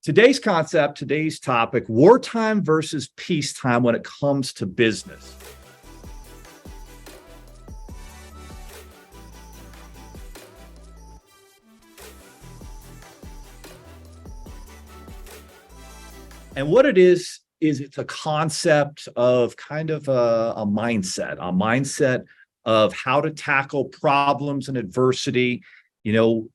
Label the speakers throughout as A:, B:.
A: Today's concept, today's topic, wartime versus peacetime when it comes to business. And what it is it's a concept of kind of a mindset of how to tackle problems and adversity,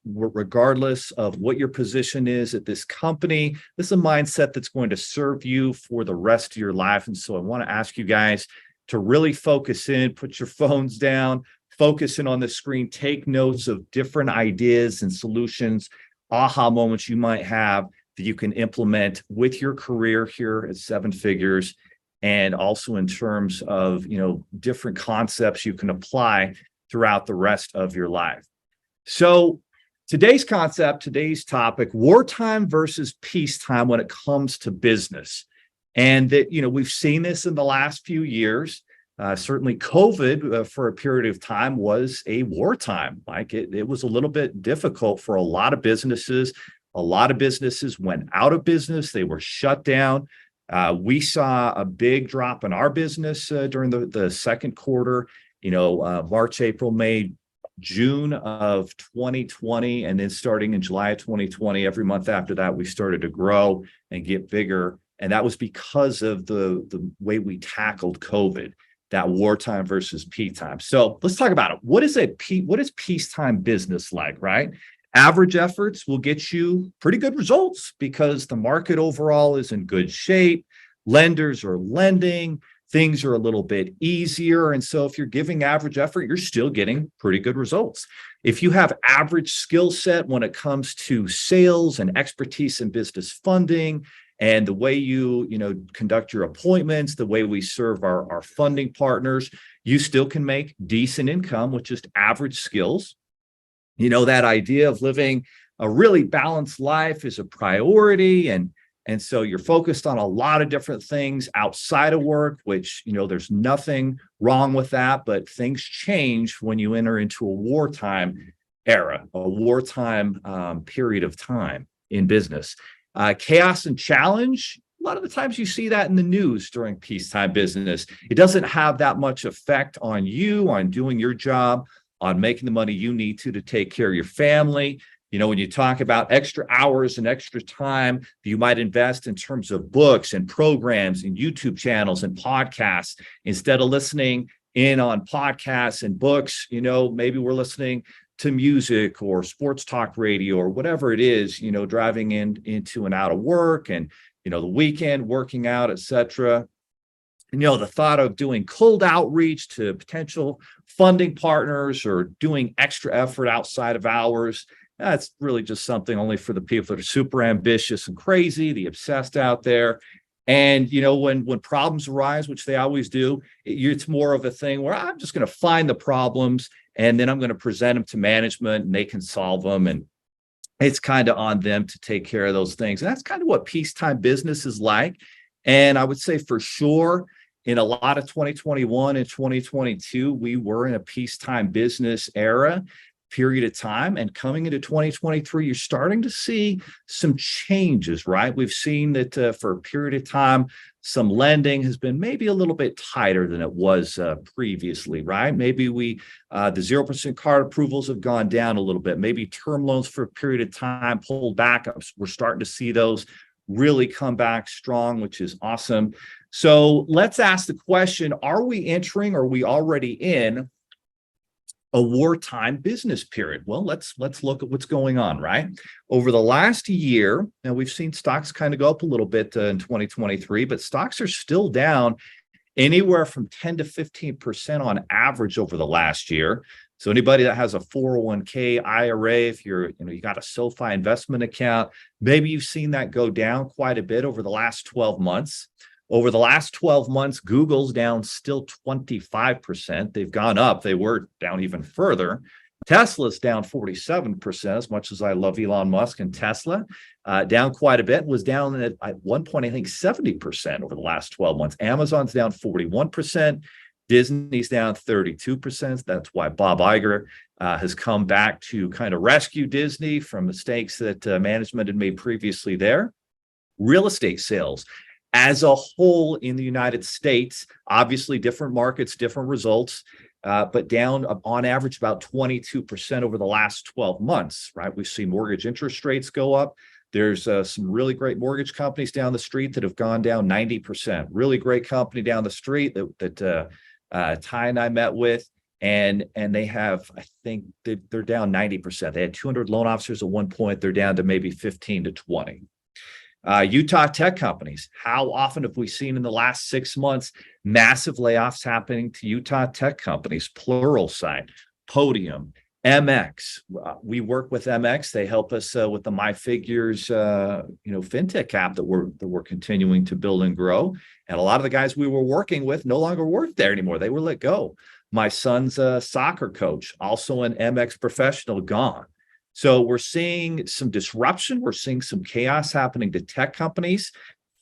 A: regardless of what your position is at this company. This is a mindset that's going to serve you for the rest of your life. And so I want to ask you guys to really focus in, put your phones down, focus in on the screen, take notes of different ideas and solutions, aha moments you might have that you can implement with your career here at Seven Figures, and also in terms of different concepts you can apply throughout the rest of your life. So today's concept, today's topic, wartime versus peacetime when it comes to business. And that, we've seen this in the last few years. Certainly COVID for a period of time was a wartime. Like it was a little bit difficult for a lot of businesses. A lot of businesses went out of business. They were shut down. We saw a big drop in our business during the second quarter, March, April, May, June of 2020. And then starting in July of 2020, every month after that, we started to grow and get bigger. And that was because of the way we tackled COVID, that wartime versus peacetime. So let's talk about it. What is peacetime business like, right? Average efforts will get you pretty good results because the market overall is in good shape. Lenders are lending. Things are a little bit easier. And so if you're giving average effort, you're still getting pretty good results. If you have average skill set when it comes to sales and expertise in business funding and the way you conduct your appointments, the way we serve our funding partners, you still can make decent income with just average skills. That idea of living a really balanced life is a priority. And so you're focused on a lot of different things outside of work, which, there's nothing wrong with that. But things change when you enter into a wartime era, a wartime period of time in business. Chaos and challenge. A lot of the times you see that in the news during peacetime business. It doesn't have that much effect on you, on doing your job, on making the money you need to take care of your family. When you talk about extra hours and extra time that you might invest in terms of books and programs and YouTube channels and podcasts, instead of listening in on podcasts and books, maybe we're listening to music or sports talk radio or whatever it is, driving into and out of work and, the weekend, working out, etc. The thought of doing cold outreach to potential funding partners or doing extra effort outside of hours, that's really just something only for the people that are super ambitious and crazy, the obsessed out there. And, when problems arise, which they always do, it's more of a thing where I'm just going to find the problems and then I'm going to present them to management and they can solve them. And it's kind of on them to take care of those things. And that's kind of what peacetime business is like. And I would say for sure, in a lot of 2021 and 2022, we were in a peacetime business era period of time. And coming into 2023, you're starting to see some changes, right? We've seen that for a period of time, some lending has been maybe a little bit tighter than it was previously, right? Maybe the 0% card approvals have gone down a little bit. Maybe term loans for a period of time pulled back. We're starting to see those really come back strong, which is awesome. So let's ask the question, are we entering or are we already in a wartime business period? Well, let's look at what's going on, right? Over the last year, now we've seen stocks kind of go up a little bit in 2023, but stocks are still down anywhere from 10 to 15% on average over the last year. So anybody that has a 401k IRA, if you got a SoFi investment account, maybe you've seen that go down quite a bit over the last 12 months. Over the last 12 months, Google's down still 25%. They've gone up. They were down even further. Tesla's down 47%, as much as I love Elon Musk and Tesla, down quite a bit, was down at one point, I think 70% over the last 12 months. Amazon's down 41%. Disney's down 32%. That's why Bob Iger has come back to kind of rescue Disney from mistakes that management had made previously there. Real estate sales as a whole in the United States, obviously different markets, different results, but down on average about 22% over the last 12 months, right? We've seen mortgage interest rates go up. There's some really great mortgage companies down the street that have gone down 90%. Really great company down the street that Ty and I met with, and they have, I think they're down 90%. They had 200 loan officers at one point. They're down to maybe 15 to 20. Utah tech companies. How often have we seen in the last 6 months massive layoffs happening to Utah tech companies? Plural sign, Podium, MX. We work with MX. They help us with the My Figures, fintech app that we're continuing to build and grow. And a lot of the guys we were working with no longer work there anymore. They were let go. My son's soccer coach, also an MX professional, gone. So we're seeing some disruption. We're seeing some chaos happening to tech companies.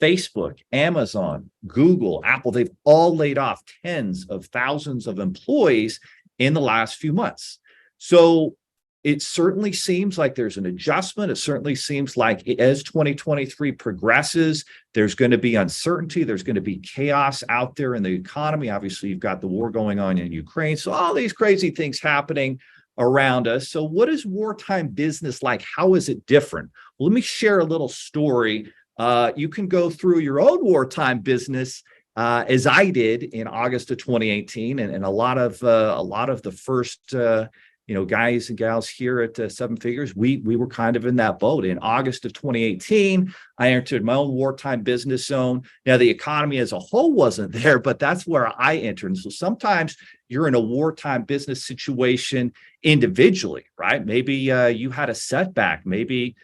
A: Facebook, Amazon, Google, Apple, they've all laid off tens of thousands of employees in the last few months. So it certainly seems like there's an adjustment. It certainly seems like as 2023 progresses, there's going to be uncertainty. There's going to be chaos out there in the economy. Obviously, you've got the war going on in Ukraine. So all these crazy things happening around us. So what is wartime business like? How is it different? Well, let me share a little story. You can go through your own wartime business as I did in August of 2018, and a lot of the first guys and gals here at Seven Figures, we were kind of in that boat. In August of 2018, I entered my own wartime business zone. Now, the economy as a whole wasn't there, but that's where I entered. And so sometimes you're in a wartime business situation individually, right? Maybe you had a setback. Maybe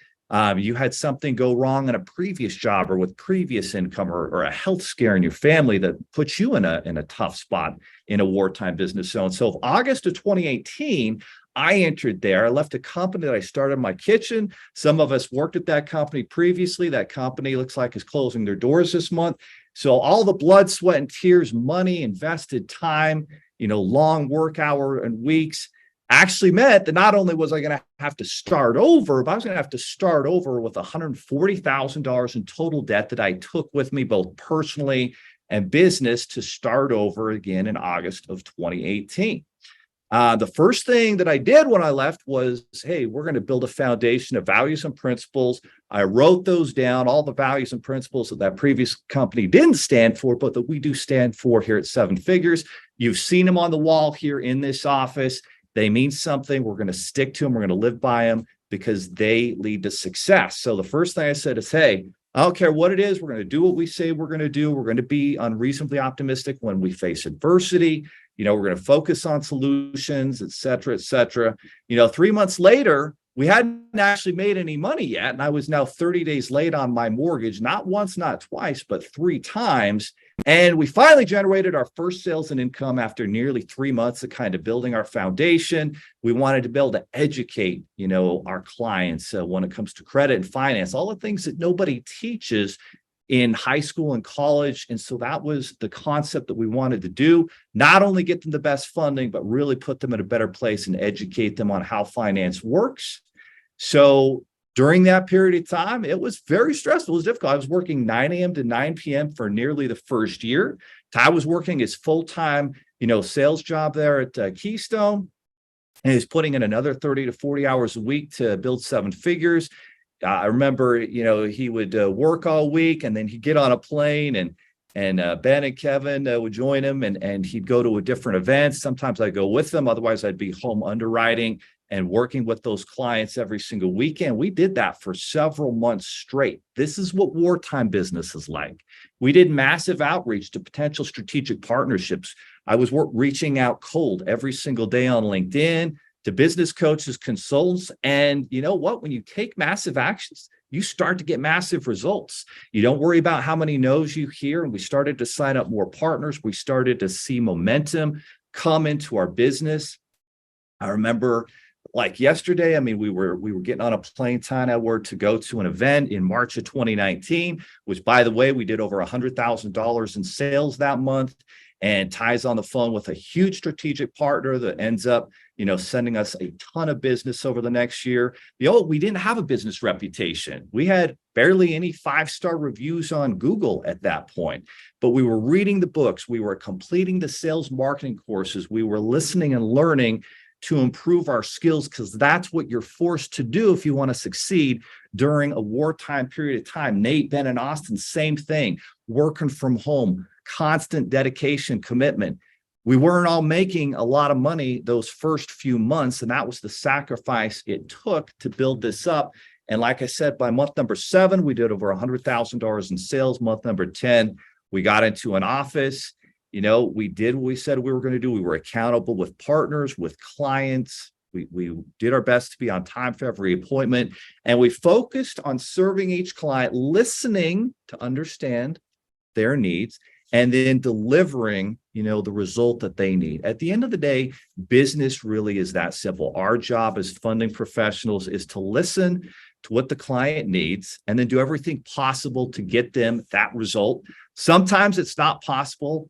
A: you had something go wrong in a previous job or with previous income, or a health scare in your family that puts you in a tough spot in a wartime business zone. So August of 2018, I entered there. I left a company that I started in my kitchen. Some of us worked at that company previously. That company looks like is closing their doors this month. So all the blood, sweat, and tears, money, invested time, long work hour and weeks actually meant that not only was I going to have to start over, but I was going to have to start over with $140,000 in total debt that I took with me, both personally and business, to start over again in August of 2018. The first thing that I did when I left was, hey, we're going to build a foundation of values and principles. I wrote those down, all the values and principles that previous company didn't stand for, but that we do stand for here at Seven Figures. You've seen them on the wall here in this office. They mean something. We're going to stick to them. We're going to live by them because they lead to success. So the first thing I said is, hey, I don't care what it is. We're going to do what we say we're going to do. We're going to be unreasonably optimistic when we face adversity. We're going to focus on solutions, et cetera, et cetera. 3 months later, we hadn't actually made any money yet. And I was now 30 days late on my mortgage, not once, not twice, but 3 times. And we finally generated our first sales and income after nearly 3 months of kind of building our foundation. We wanted to be able to educate, our clients when it comes to credit and finance, all the things that nobody teaches in high school and college. And so that was the concept that we wanted to do, not only get them the best funding, but really put them in a better place and educate them on how finance works. So during that period of time, it was very stressful. It was difficult. I was working 9 a.m. to 9 p.m. for nearly the first year. Ty was working his full-time, sales job there at Keystone, and he's putting in another 30 to 40 hours a week to build Seven Figures. I remember, he would work all week, and then he'd get on a plane, and Ben and Kevin would join him, and he'd go to a different event. Sometimes I'd go with them. Otherwise, I'd be home underwriting and working with those clients every single weekend. We did that for several months straight. This is what wartime business is like. We did massive outreach to potential strategic partnerships. I was reaching out cold every single day on LinkedIn to business coaches, consultants. And you know what? When you take massive actions, you start to get massive results. You don't worry about how many no's you hear. And we started to sign up more partners. We started to see momentum come into our business. I remember like yesterday, we were getting on a plane time to go to an event in March of 2019, which, by the way, we did over $100,000 in sales that month. And Ty's on the phone with a huge strategic partner that ends up sending us a ton of business over the next year. We didn't have a business reputation. We had barely any 5-star reviews on Google at that point, but we were reading the books. We were completing the sales marketing courses. We were listening and learning to improve our skills, because that's what you're forced to do if you want to succeed during a wartime period of time. Nate, Ben, and Austin, same thing, working from home, constant dedication, commitment. We weren't all making a lot of money those first few months, and that was the sacrifice it took to build this up. And like I said, by month number 7, we did over $100,000 in sales. Month number 10, we got into an office. We did what we said we were going to do. We were accountable with partners, with clients. We did our best to be on time for every appointment, and we focused on serving each client, listening to understand their needs, and then delivering, the result that they need. At the end of the day, business really is that simple. Our job as funding professionals is to listen to what the client needs and then do everything possible to get them that result. Sometimes it's not possible,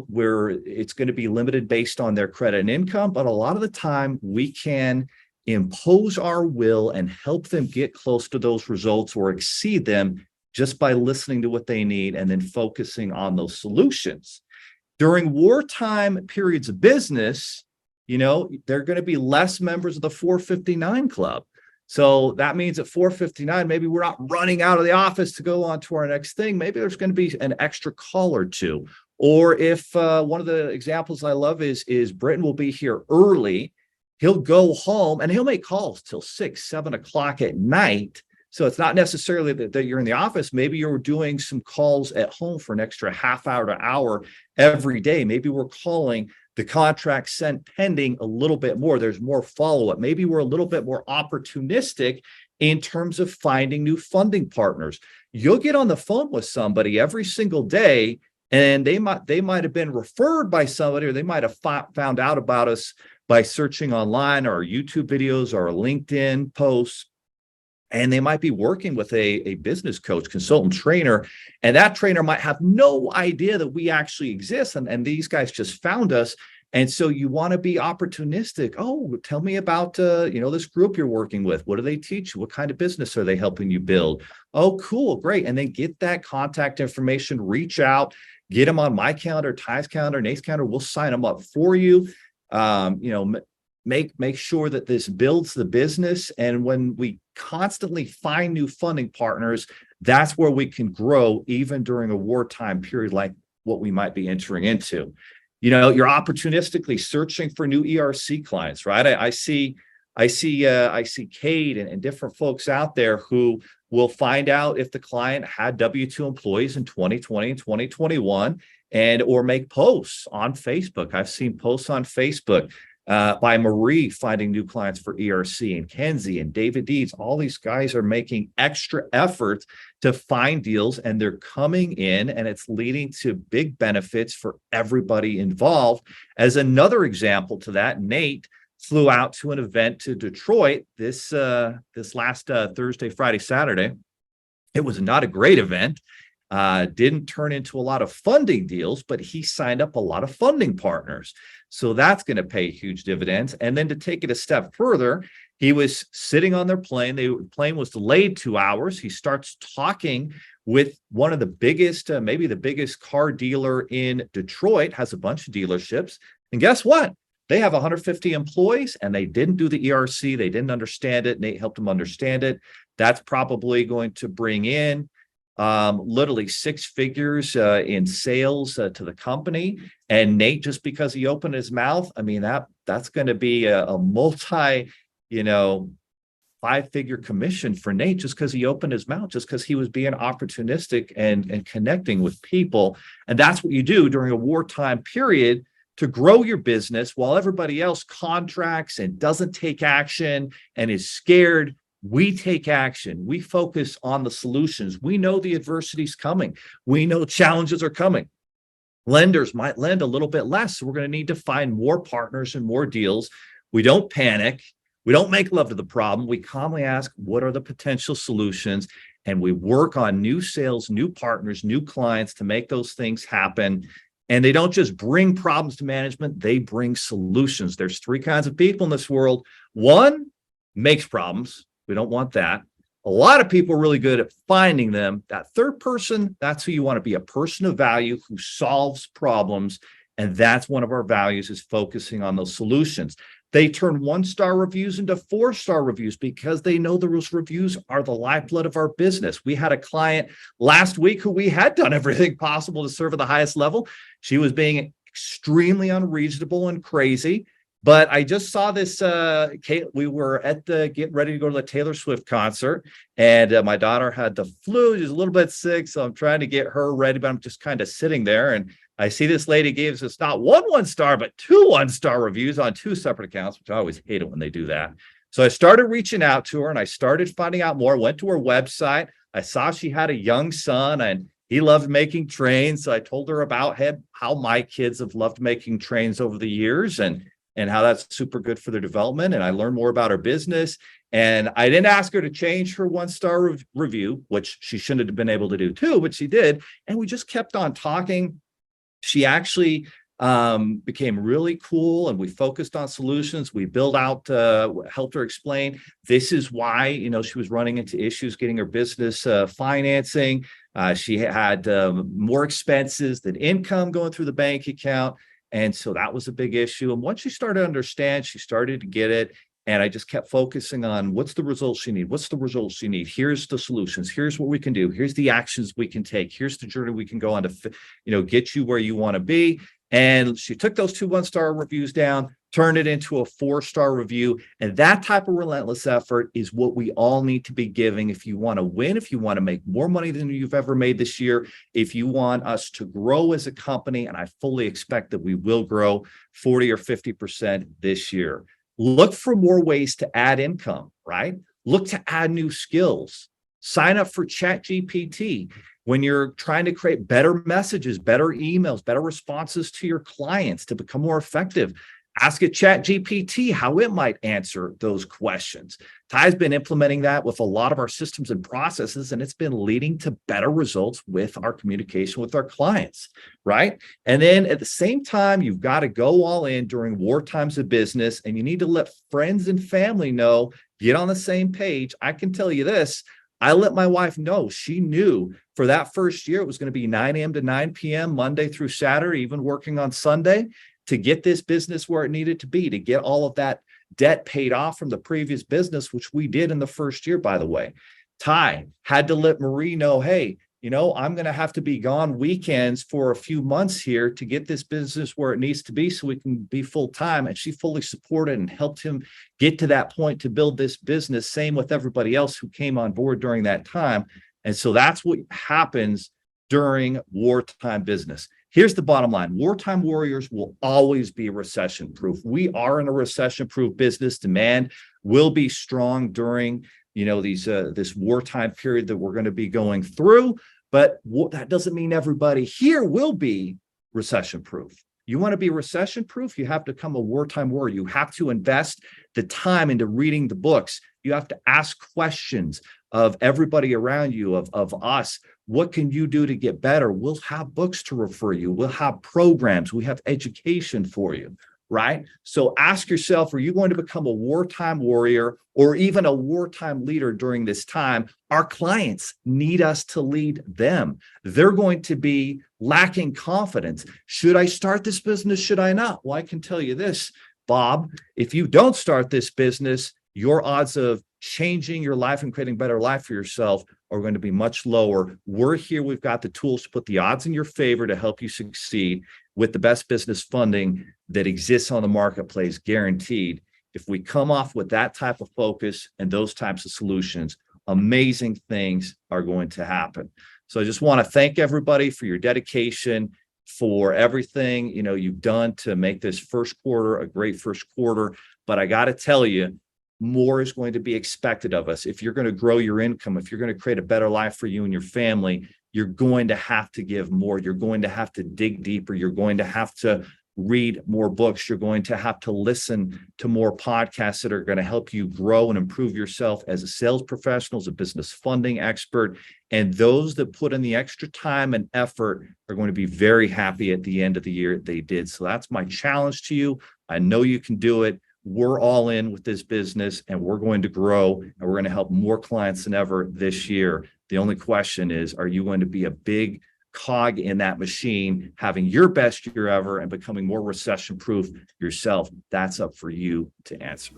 A: where it's going to be limited based on their credit and income, but a lot of the time we can impose our will and help them get close to those results or exceed them just by listening to what they need and then focusing on those solutions. During wartime periods of business, there are going to be less members of the 459 club. So that means at 459, maybe we're not running out of the office to go on to our next thing. Maybe there's going to be an extra call or two. Or if one of the examples I love is Britton will be here early, he'll go home and he'll make calls till 6, 7 o'clock at night. So it's not necessarily that you're in the office. Maybe you're doing some calls at home for an extra half hour to hour every day. Maybe we're calling the contract sent pending a little bit more. There's more follow-up. Maybe we're a little bit more opportunistic in terms of finding new funding partners. You'll get on the phone with somebody every single day, and they might have been referred by somebody, or they might have found out about us by searching online or YouTube videos or LinkedIn posts. And they might be working with a business coach, consultant, trainer, and that trainer might have no idea that we actually exist. And these guys just found us. And so you want to be opportunistic. Oh, tell me about, this group you're working with. What do they teach you? What kind of business are they helping you build? Oh, cool. Great. And then get that contact information, reach out, get them on my calendar, Ty's calendar, Nate's calendar. We'll sign them up for you. Make sure that this builds the business. And when we constantly find new funding partners, that's where we can grow even during a wartime period like what we might be entering into. You're opportunistically searching for new ERC clients, right? I see Kate and different folks out there who will find out if the client had W-2 employees in 2020 and 2021 or make posts on Facebook. I've seen posts on Facebook by Marie finding new clients for ERC, and Kenzie and David Deeds. All these guys are making extra efforts to find deals, and they're coming in, and it's leading to big benefits for everybody involved. As another example to that, Nate flew out to an event to Detroit this last Thursday, Friday, Saturday. It was not a great event. Didn't turn into a lot of funding deals, but he signed up a lot of funding partners. So that's going to pay huge dividends. And then to take it a step further, he was sitting on their plane. The plane was delayed 2 hours. He starts talking with one of the biggest, maybe the biggest car dealer in Detroit, has a bunch of dealerships. And guess what? They have 150 employees, and they didn't do the ERC. They didn't understand it. Nate helped them understand it. That's probably going to bring in literally 6 figures in sales to the company. And Nate, just because he opened his mouth, I mean, that's going to be a multi, 5-figure commission for Nate just because he opened his mouth, just because he was being opportunistic and connecting with people. And that's what you do during a wartime period to grow your business while everybody else contracts and doesn't take action and is scared. We take action. We focus on the solutions. We know the adversity is coming. We know challenges are coming. Lenders might lend a little bit less. So we're going to need to find more partners and more deals. We don't panic. We don't make love to the problem. We calmly ask, what are the potential solutions? And we work on new sales, new partners, new clients to make those things happen. And they don't just bring problems to management, they bring solutions. There's three kinds of people in this world. One makes problems. We don't want that. A lot of people are really good at finding them. That third person, that's who you want to be, a person of value who solves problems. And that's one of our values, is focusing on those solutions. They turn 1-star reviews into 4-star reviews because they know those reviews are the lifeblood of our business. We had a client last week who we had done everything possible to serve at the highest level. She was being extremely unreasonable and crazy. But I just saw this, we were at getting ready to go to the Taylor Swift concert, and my daughter had the flu. She's a little bit sick, so I'm trying to get her ready, but I'm just kind of sitting there, and I see this lady gives us not one star, but 2 1-star reviews on 2 separate accounts, which I always hate it when they do that. So I started reaching out to her, and I started finding out more, went to her website. I saw she had a young son, and he loved making trains. So I told her about how my kids have loved making trains over the years, and how that's super good for their development. And I learned more about her business. And I didn't ask her to change her 1-star review, which she shouldn't have been able to do too, but she did. And we just kept on talking. She actually became really cool, and we focused on solutions. We built out, helped her explain this is why, she was running into issues getting her business financing. She had more expenses than income going through the bank account. And so that was a big issue. And once she started to understand, she started to get it. And I just kept focusing on what's the results you need? What's the results you need? Here's the solutions. Here's what we can do. Here's the actions we can take. Here's the journey we can go on to, get you where you want to be. And she took those 2 1-star reviews down, turned it into a 4-star review. And that type of relentless effort is what we all need to be giving if you want to win, if you want to make more money than you've ever made this year, if you want us to grow as a company. And I fully expect that we will grow 40 or 50% this year. Look for more ways to add income, right? Look to add new skills. Sign up for ChatGPT. When you're trying to create better messages, better emails, better responses to your clients to become more effective, ask it ChatGPT how it might answer those questions. Ty's been implementing that with a lot of our systems and processes, and it's been leading to better results with our communication with our clients, right? And then at the same time, you've got to go all in during war times of business, and you need to let friends and family know, get on the same page. I can tell you this, I let my wife know. She knew for that first year, it was going to be 9 a.m. to 9 p.m., Monday through Saturday, even working on Sunday, to get this business where it needed to be, to get all of that debt paid off from the previous business, which we did in the first year, by the way. Ty had to let Marie know, hey, I'm going to have to be gone weekends for a few months here to get this business where it needs to be so we can be full time. And she fully supported and helped him get to that point to build this business. Same with everybody else who came on board during that time. And so that's what happens during wartime business. Here's the bottom line. Wartime warriors will always be recession proof. We are in a recession proof business. Demand will be strong during this wartime period that we're going to be going through. But that doesn't mean everybody here will be recession proof. You want to be recession proof, you have to become a wartime warrior. You have to invest the time into reading the books. You have to ask questions of everybody around you, of us. What can you do to get better? We'll have books to refer you. We'll have programs. We have education for you, right? So ask yourself, are you going to become a wartime warrior or even a wartime leader during this time? Our clients need us to lead them. They're going to be lacking confidence. Should I start this business? Should I not? Well, I can tell you this, Bob, if you don't start this business, your odds of changing your life and creating a better life for yourself are going to be much lower. We're here. We've got the tools to put the odds in your favor to help you succeed with the best business funding that exists on the marketplace, guaranteed. If we come off with that type of focus and those types of solutions, amazing things are going to happen. So I just want to thank everybody for your dedication, for everything you've done to make this first quarter a great first quarter. But I got to tell you, more is going to be expected of us. If you're going to grow your income, if you're going to create a better life for you and your family, you're going to have to give more. You're going to have to dig deeper. You're going to have to read more books. You're going to have to listen to more podcasts that are going to help you grow and improve yourself as a sales professional, as a business funding expert. And those that put in the extra time and effort are going to be very happy at the end of the year they did. So that's my challenge to you. I know you can do it. We're all in with this business and we're going to grow and we're going to help more clients than ever this year. The only question is, are you going to be a big cog in that machine, having your best year ever and becoming more recession proof yourself? That's up for you to answer.